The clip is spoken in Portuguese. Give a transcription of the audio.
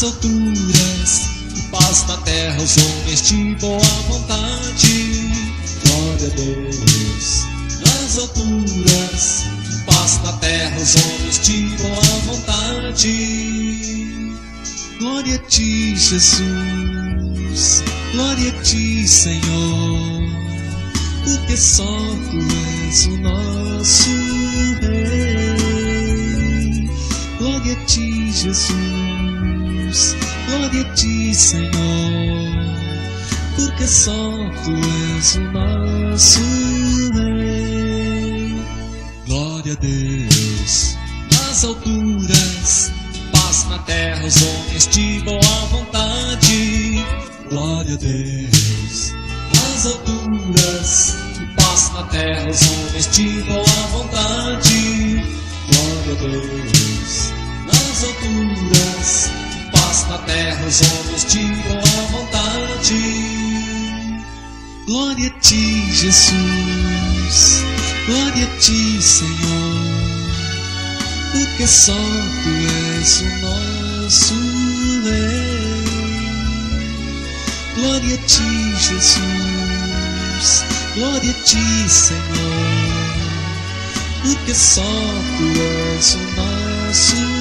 nas alturas, e paz na terra aos homens de boa vontade. Glória a Deus. Nas alturas, e paz na terra aos homens de boa vontade. Glória a ti, Jesus. Glória a ti, Senhor, porque só tu és o nosso Rei. Glória a ti, Jesus. Glória a ti, Senhor, porque só tu és o nosso Rei. Glória a Deus. Nas alturas, paz na terra aos homens de boa vontade. Glória a Deus. Nas alturas, paz na terra aos homens de boa vontade. Glória a Deus. Nas alturas, paz na terra aos homens de boa vontade. Glória a ti, Jesus. Glória a ti, Senhor, porque só tu és o nosso Rei. Glória a ti, Jesus. Glória a ti, Senhor, porque só tu és o nosso